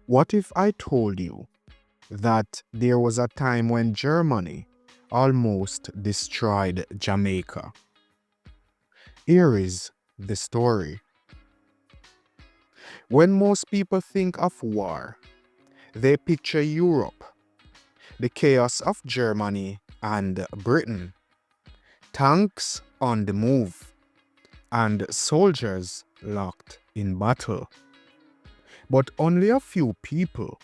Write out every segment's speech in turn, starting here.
What if I told you that there was a time when Germany almost destroyed Jamaica? Here is the story. When most people think of war, they picture Europe, the chaos of Germany and Britain, tanks on the move, and soldiers locked in battle. But only a few people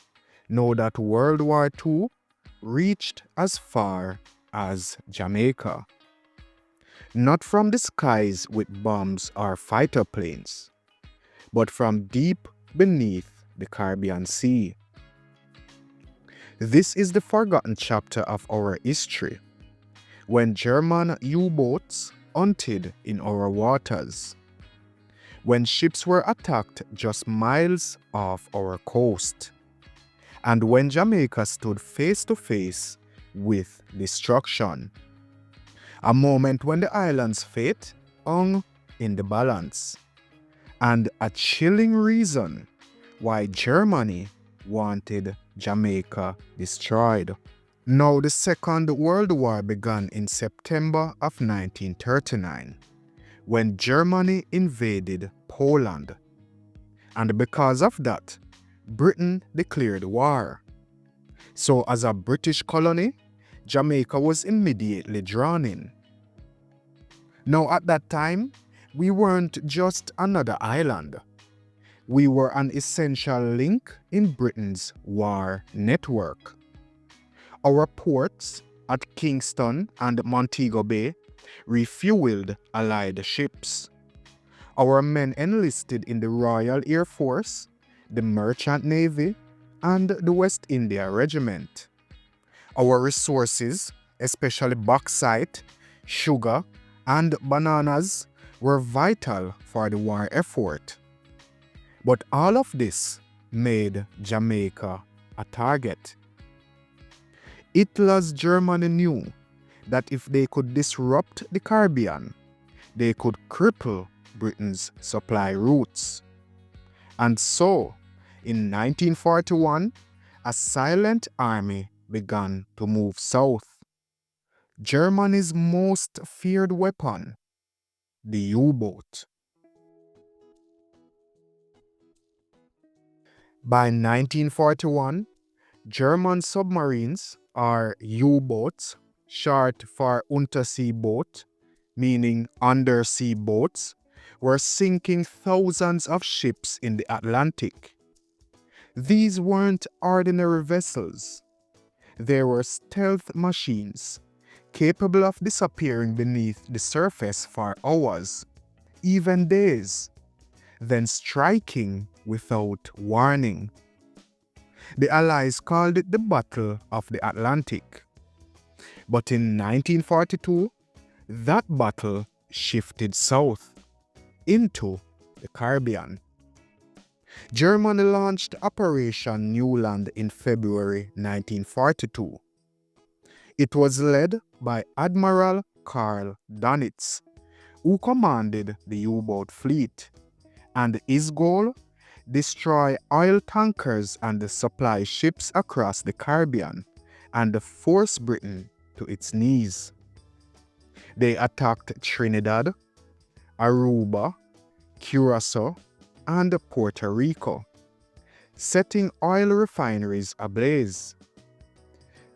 know that World War II reached as far as Jamaica. Not from the skies with bombs or fighter planes, but from deep beneath the Caribbean Sea. This is the forgotten chapter of our history, when German U-boats hunted in our waters, when ships were attacked just miles off our coast, and when Jamaica stood face to face with destruction. A moment when the island's fate hung in the balance, and a chilling reason why Germany wanted Jamaica destroyed. Now, the Second World War began in September of 1939, when Germany invaded Poland. And because of that, Britain declared war. So, as a British colony, Jamaica was immediately drawn in. Now, at that time, we weren't just another island. We were an essential link in Britain's war network. Our ports at Kingston and Montego Bay refueled Allied ships. Our men enlisted in the Royal Air Force, the Merchant Navy, and the West India Regiment. Our resources, especially bauxite, sugar, and bananas, were vital for the war effort. But all of this made Jamaica a target. Hitler's Germany knew that if they could disrupt the Caribbean, they could cripple Britain's supply routes. And so, in 1941, a silent army began to move south. Germany's most feared weapon, the U-boat. By 1941, German submarines, or U-boats, short for Untersee boat, meaning undersea boats, were sinking thousands of ships in the Atlantic. These weren't ordinary vessels. They were stealth machines, capable of disappearing beneath the surface for hours, even days, then striking without warning. The Allies called it the Battle of the Atlantic. But in 1942, that battle shifted south into the Caribbean. Germany launched Operation Newland in February 1942. It was led by Admiral Karl Donitz, who commanded the U-boat fleet, and his goal: destroy oil tankers and supply ships across the Caribbean and force Britain to its knees. They attacked Trinidad, Aruba, Curacao, and Puerto Rico, setting oil refineries ablaze.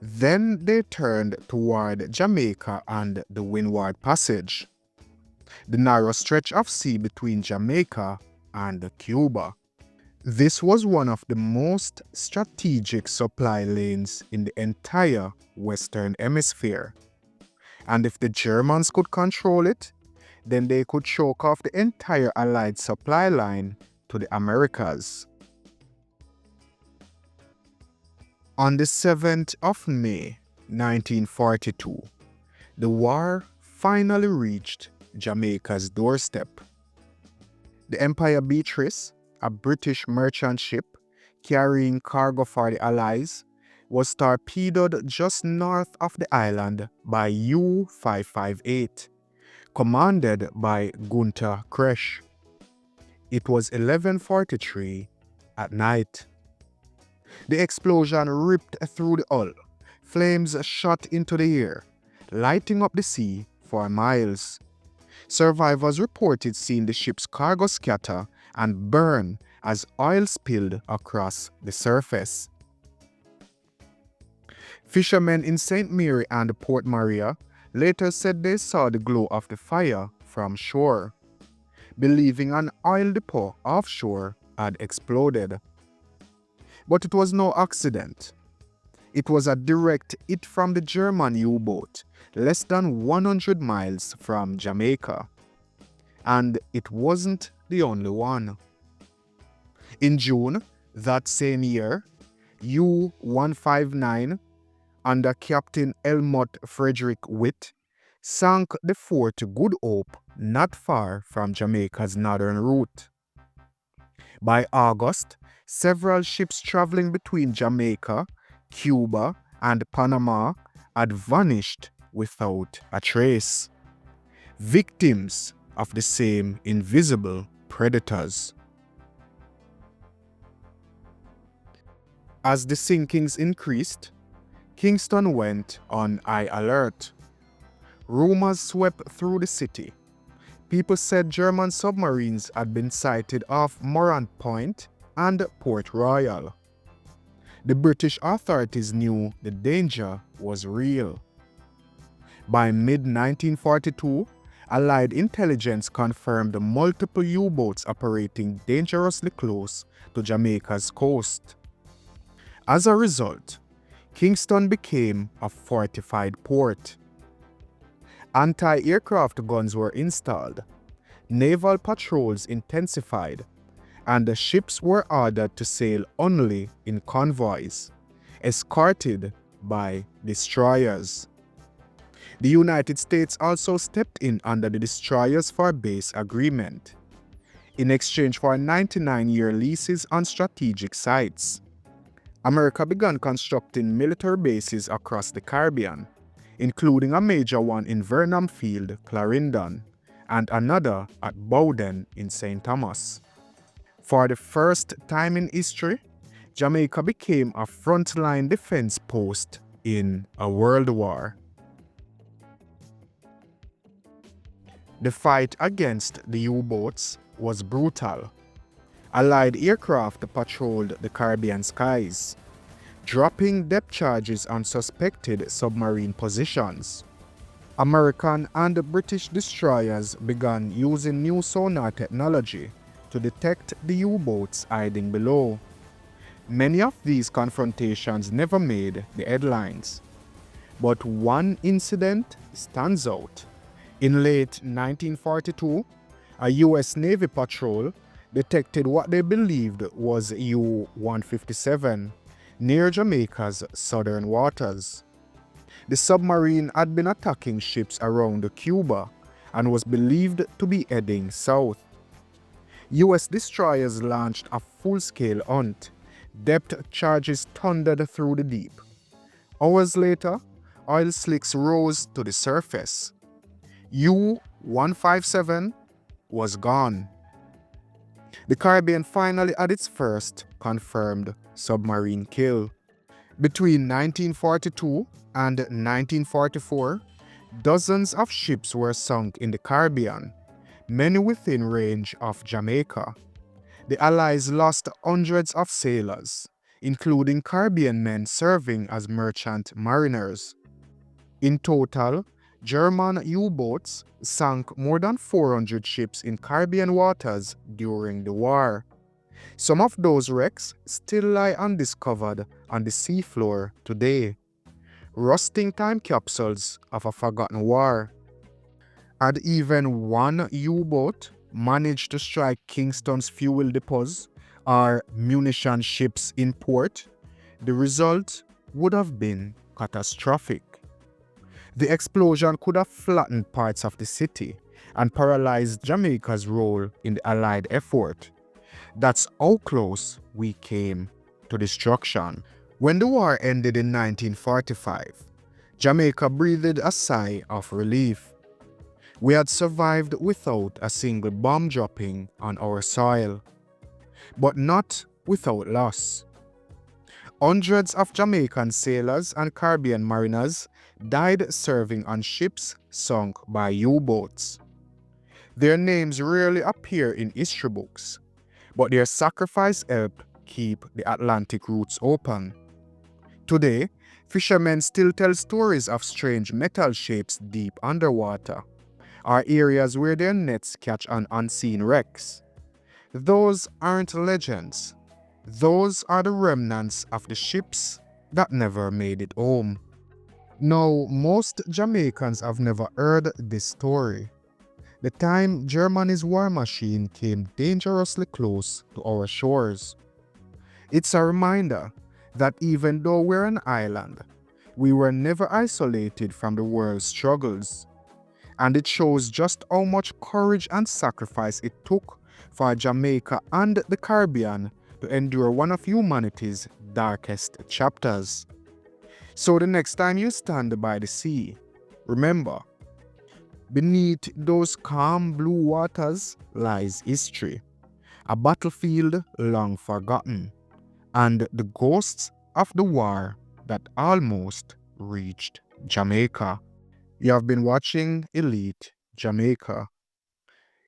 Then they turned toward Jamaica and the Windward Passage, the narrow stretch of sea between Jamaica and Cuba. This was one of the most strategic supply lanes in the entire Western Hemisphere. And if the Germans could control it, then they could choke off the entire Allied supply line to the Americas. On the 7th of May, 1942, the war finally reached Jamaica's doorstep. The Empire Beatrice, a British merchant ship carrying cargo for the Allies, was torpedoed just north of the island by U-558, commanded by Gunther Kresch. It was 11:43 at night. The explosion ripped through the hull. Flames shot into the air, lighting up the sea for miles. Survivors reported seeing the ship's cargo scatter and burn as oil spilled across the surface. Fishermen in St. Mary and Port Maria later said they saw the glow of the fire from shore, believing an oil depot offshore had exploded. But it was no accident. It was a direct hit from the German U-boat, less than 100 miles from Jamaica. And it wasn't the only one. In June that same year, U-159, under Captain Helmut Frederick Witt, sank the Fort Good Hope not far from Jamaica's northern route. By August, several ships traveling between Jamaica, Cuba, and Panama had vanished without a trace, victims of the same invisible predators. As the sinkings increased, Kingston went on high alert. Rumors swept through the city. People said German submarines had been sighted off Morant Point and Port Royal. The British authorities knew the danger was real. By mid-1942, Allied intelligence confirmed multiple U-boats operating dangerously close to Jamaica's coast. As a result, Kingston became a fortified port. Anti-aircraft guns were installed, naval patrols intensified, and the ships were ordered to sail only in convoys, escorted by destroyers. The United States also stepped in under the Destroyers for Base Agreement, in exchange for 99-year leases on strategic sites. America began constructing military bases across the Caribbean, including a major one in Vernon Field, Clarendon, and another at Bowden in St. Thomas. For the first time in history, Jamaica became a frontline defense post in a world war. The fight against the U-boats was brutal. Allied aircraft patrolled the Caribbean skies, dropping depth charges on suspected submarine positions. American and British destroyers began using new sonar technology to detect the U-boats hiding below. Many of these confrontations never made the headlines, but one incident stands out. In late 1942, a U.S. Navy patrol detected what they believed was U-157 near Jamaica's southern waters. The submarine had been attacking ships around Cuba and was believed to be heading south. U.S. destroyers launched a full-scale hunt. Depth charges thundered through the deep. Hours later, oil slicks rose to the surface. U-157 was gone. The Caribbean finally had its first confirmed submarine kill. Between 1942 and 1944, dozens of ships were sunk in the Caribbean, many within range of Jamaica. The Allies lost hundreds of sailors, including Caribbean men serving as merchant mariners. In total, German U-boats sank more than 400 ships in Caribbean waters during the war. Some of those wrecks still lie undiscovered on the seafloor today, rusting time capsules of a forgotten war. Had even one U-boat managed to strike Kingston's fuel depots or munition ships in port, the result would have been catastrophic. The explosion could have flattened parts of the city and paralyzed Jamaica's role in the Allied effort. That's how close we came to destruction. When the war ended in 1945, Jamaica breathed a sigh of relief. We had survived without a single bomb dropping on our soil, but not without loss. Hundreds of Jamaican sailors and Caribbean mariners died serving on ships sunk by U-boats. Their names rarely appear in history books, but their sacrifice helped keep the Atlantic routes open. Today, fishermen still tell stories of strange metal shapes deep underwater, or areas where their nets catch on unseen wrecks. Those aren't legends. Those are the remnants of the ships that never made it home. Now, most Jamaicans have never heard this story. The time Germany's war machine came dangerously close to our shores. It's a reminder that even though we're an island, we were never isolated from the world's struggles. And it shows just how much courage and sacrifice it took for Jamaica and the Caribbean to endure one of humanity's darkest chapters. So the next time you stand by the sea, remember, beneath those calm blue waters lies history, a battlefield long forgotten, and the ghosts of the war that almost reached Jamaica. You have been watching Elite Jamaica.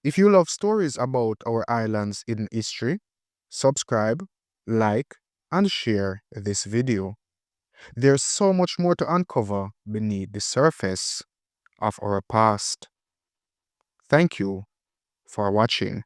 If you love stories about our islands in history, subscribe, like, and share this video. There's so much more to uncover beneath the surface of our past. Thank you for watching.